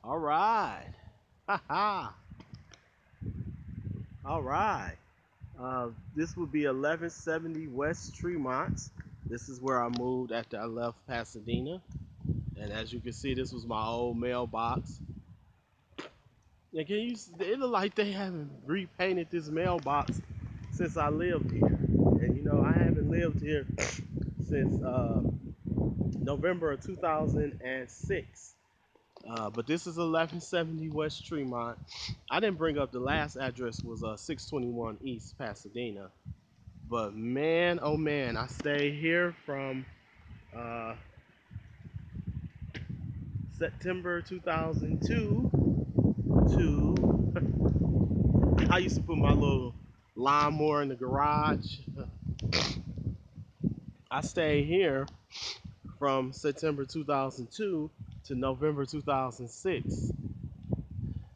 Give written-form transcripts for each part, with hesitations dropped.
All right. Ha ha. All right. This would be 1170 West Tremont. This is where I moved after I left Pasadena. And as you can see, this was my old mailbox. And can you? It look like they haven't repainted this mailbox since I lived here. And I haven't lived here since November of 2006. But this is 1170 West Tremont. I didn't bring up the last address was 621 East Pasadena. But man, oh man, I stayed here from uh, September 2002 to I used to put my little lawnmower in the garage. I stayed here from September 2002 to November 2006.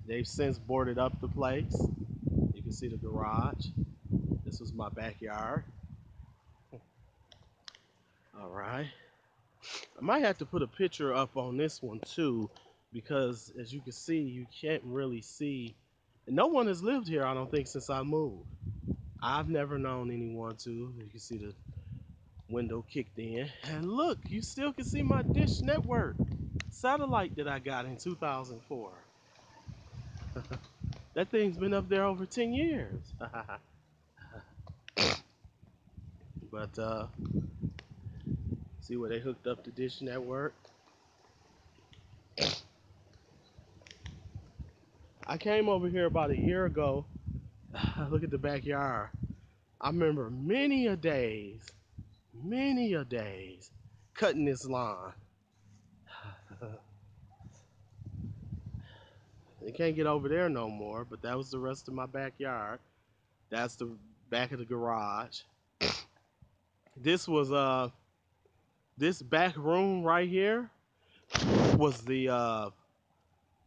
They've since boarded up the place. You can see the garage. This was my backyard. All right. I might have to put a picture up on this one too, because as you can see, you can't really see. No one has lived here, I don't think, since I moved. I've never known anyone to. You can see the window kicked in. And look, you still can see my Dish Network satellite that I got in 2004. That thing's been up there over 10 years. But see where they hooked up the Dish Network? I came over here about a year ago. Look at the backyard. I remember many a days cutting this lawn. They can't get over there no more, but that was the rest of my backyard. That's the back of the garage. This was this back room right here was the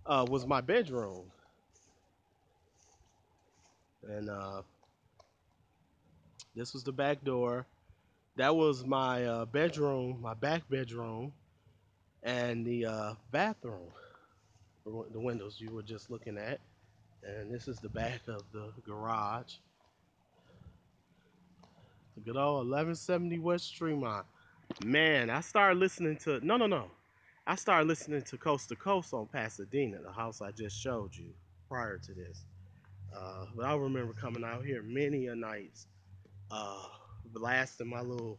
was my bedroom. And this was the back door. That was my bedroom, my back bedroom, and the bathroom, the windows you were just looking at. And this is the back of the garage. The good old 1170 West Tremont. Man, I started listening to no. I started listening to Coast to Coast on Pasadena, the house I just showed you prior to this. But I remember coming out here many a nights, uh, blasting my little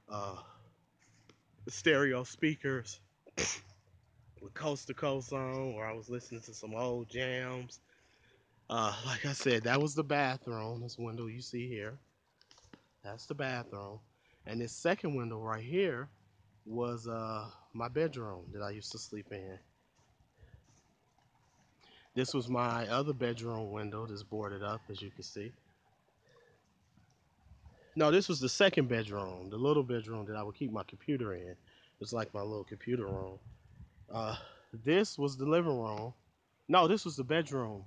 uh, stereo speakers with Coast to Coast on, or I was listening to some old jams. Like I said, that was the bathroom. This window you see here, that's the bathroom. And this second window right here was my bedroom that I used to sleep in. This was my other bedroom window that's boarded up, as you can see. No, this was the second bedroom, the little bedroom that I would keep my computer in. It's like my little computer room. Uh, this was the living room. No, this was the bedroom.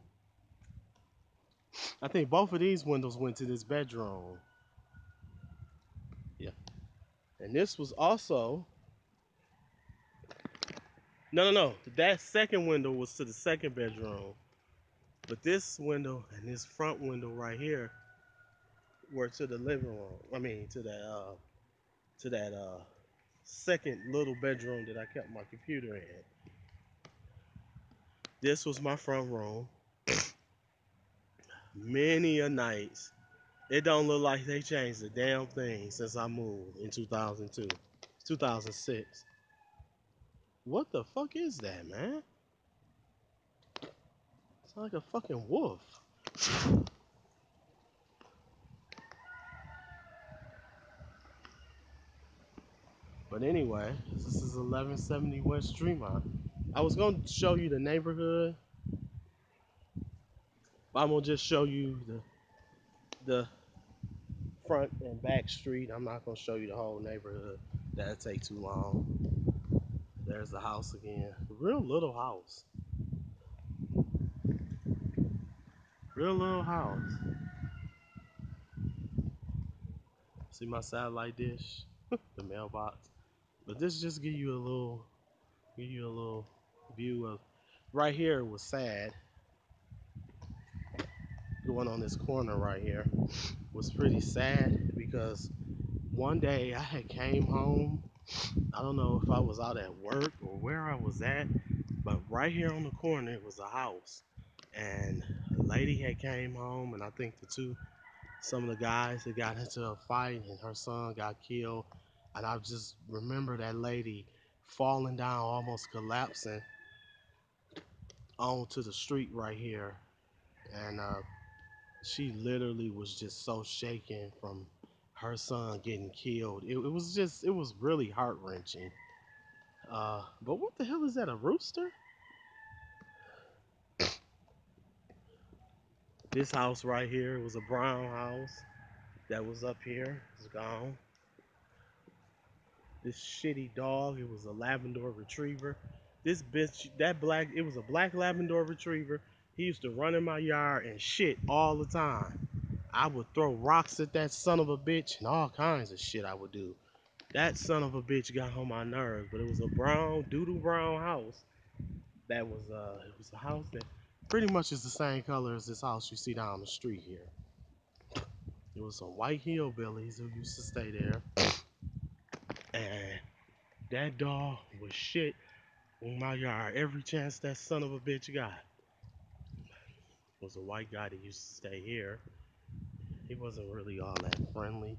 I think both of these windows went to this bedroom. Yeah. And this was also no. That second window was to the second bedroom. But this window and this front window right here were to the living room. I mean to that second little bedroom that I kept my computer in. This was my front room. Many a nights. It don't look like they changed a damn thing since I moved in 2002, 2006. What the fuck is that, man? It's like a fucking wolf. But anyway, this is 1170 West Tremont. I was gonna show you the neighborhood, but I'm gonna just show you the front and back street. I'm not gonna show you the whole neighborhood. That'd take too long. There's the house again. Real little house. Real little house. See my satellite dish, the mailbox. But this just give you a little view of Right here was sad. Going on this corner right here was pretty sad because one day I had came home. I don't know if I was out at work or where I was at, but right here on the corner it was a house, and a lady had came home, and I think some of the guys had got into a fight, and her son got killed, and I just remember that lady falling down, almost collapsing onto the street right here, and she literally was just so shaken from her son getting killed. It was really heart wrenching. But what the hell is that? A rooster? This house right here was a brown house that was up here. It's gone. This shitty dog, it was a Labrador retriever. This bitch, it was a black Labrador retriever. He used to run in my yard and shit all the time. I would throw rocks at that son of a bitch and all kinds of shit I would do. That son of a bitch got on my nerves, but it was a brown, doodle brown house. It was a house that pretty much is the same color as this house you see down the street here. It was some white hillbillies who used to stay there, and that dog was shit in my yard every chance that son of a bitch got. It was a white guy that used to stay here. He wasn't really all that friendly.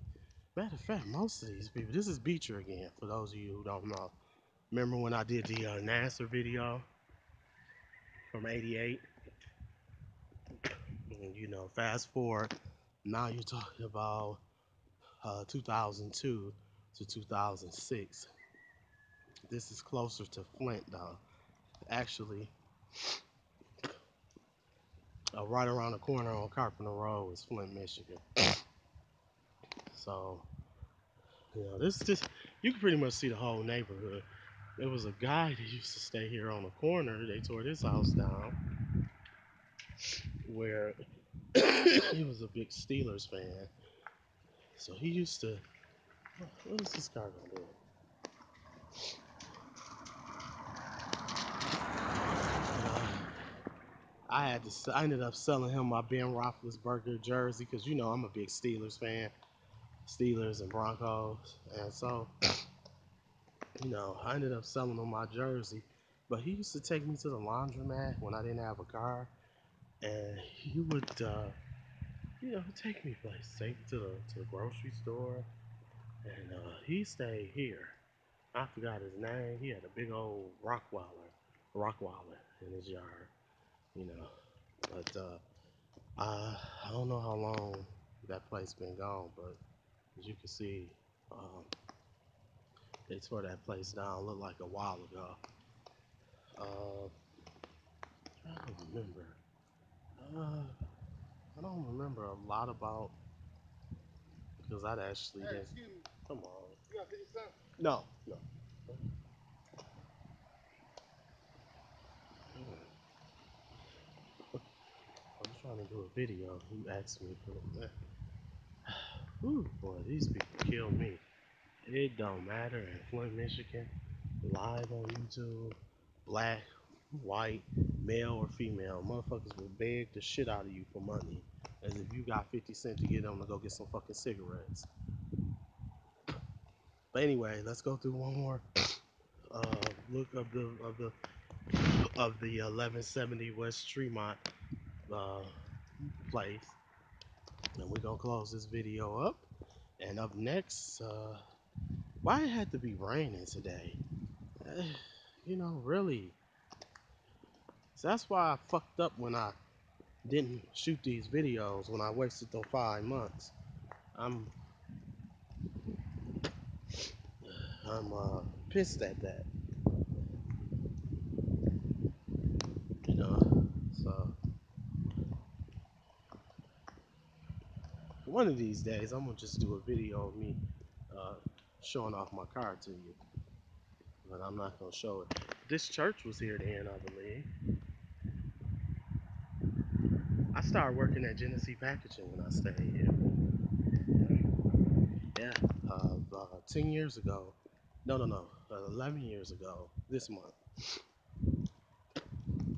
Matter of fact, most of these people. This is Beecher again. For those of you who don't know, remember when I did the Nasser video from '88? You know, fast forward. Now you're talking about 2002 to 2006. This is closer to Flint, though. Actually, right around the corner on Carpenter Road is Flint, Michigan. So, this you can pretty much see the whole neighborhood. There was a guy that used to stay here on the corner. They tore this house down, where he was a big Steelers fan. So he used to. What is this car gonna do? I ended up selling him my Ben Roethlisberger jersey because I'm a big Steelers fan, Steelers and Broncos, and so I ended up selling him my jersey. But he used to take me to the laundromat when I didn't have a car, and he would, take me places, take me to the grocery store, and he stayed here. I forgot his name. He had a big old Rockwaller in his yard, you know. But I don't know how long that place been gone, but as you can see, they tore that place down. Looked like a while ago. Uh, I don't remember. Uh, I don't remember a lot about because I'd actually just come on. You got 50 cents? No, no. I was trying to do a video. You asked me for that. Ooh, boy, these people kill me. It don't matter in Flint, Michigan, live on YouTube, black, white, male or female, motherfuckers will beg the shit out of you for money, as if you got 50 cents to get them to go get some fucking cigarettes. But anyway, let's go through one more look of the 1170 West Tremont uh, place, and we're gonna close this video up. And up next, why it had to be raining today? Really. So that's why I fucked up when I didn't shoot these videos, when I wasted those 5 months. I'm pissed at that, you know. So one of these days, I'm gonna just do a video of me uh, showing off my car to you, but I'm not gonna show it. This church was here then, I believe. I started working at Genesee Packaging when I stayed here. Yeah, 10 years ago. No, 11 years ago this month.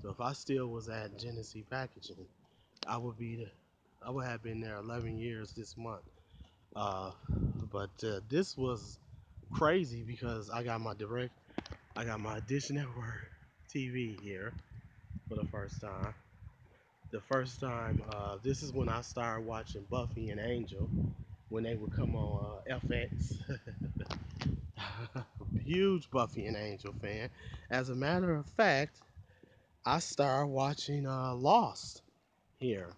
So if I still was at Genesee Packaging, I would be the, I would have been there 11 years this month. Uh, but this was crazy because I got my Dish Network TV here for the first time. The first time, this is when I started watching Buffy and Angel when they would come on FX. Huge Buffy and Angel fan. As a matter of fact, I started watching Lost here.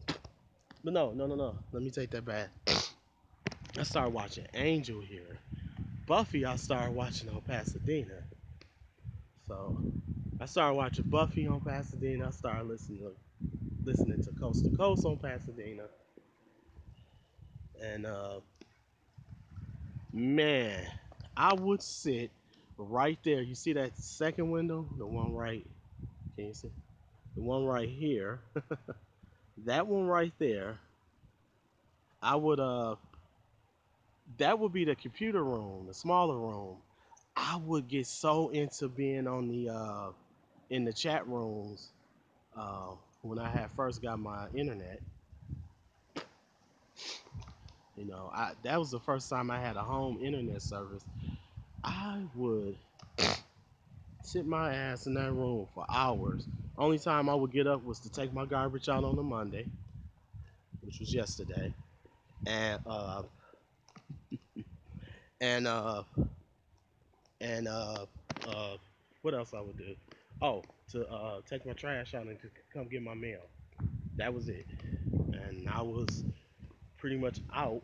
But no, no, no, no. Let me take that back. I started watching Angel here. Buffy, I started watching on Pasadena. So I started watching Buffy on Pasadena. I started listening to Coast to Coast on Pasadena. And man, I would sit right there. You see that second window? The one right, can you see? The one right here. That one right there. I would that would be the computer room, the smaller room. I would get so into being on the in the chat rooms uh when I had first got my internet. You know, I that was the first time I had a home internet service. I would sit my ass in that room for hours. Only time I would get up was to take my garbage out on a Monday, which was yesterday, and and uh and what else I would do? Oh, to take my trash out and to come get my mail. That was it, and I was pretty much out.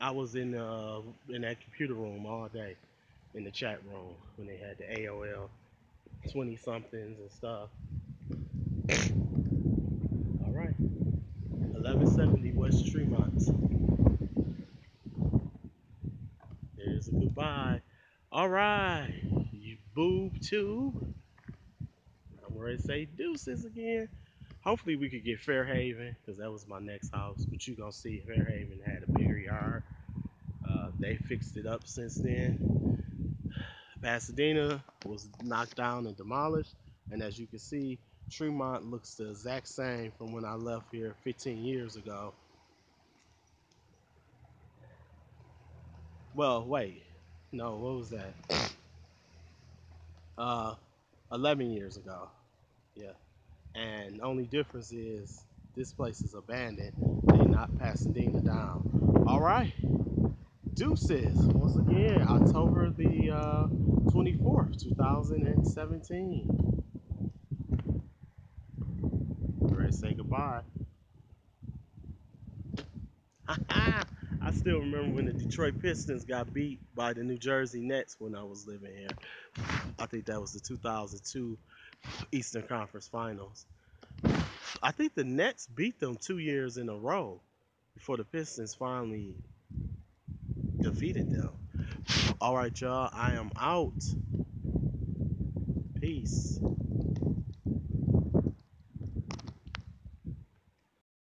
I was in that computer room all day in the chat room when they had the AOL 20 somethings and stuff. All right, 1170 West Tremont. There's a goodbye. All right, you boob tube. I'm ready to say deuces again. Hopefully we could get Fairhaven because that was my next house. But you gonna see Fairhaven had a bigger yard. They fixed it up since then. Pasadena was knocked down and demolished, and as you can see, Tremont looks the exact same from when I left here 15 years ago. Well, wait, no, what was that? Uh, 11 years ago. Yeah, and the only difference is this place is abandoned. They knocked Pasadena down. All right, deuces once again, October the 24th, 2017. Ready to say goodbye. I still remember when the Detroit Pistons got beat by the New Jersey Nets when I was living here. I think that was the 2002 Eastern Conference Finals. I think the Nets beat them 2 years in a row before the Pistons finally defeated them. All right, y'all. I am out. Peace.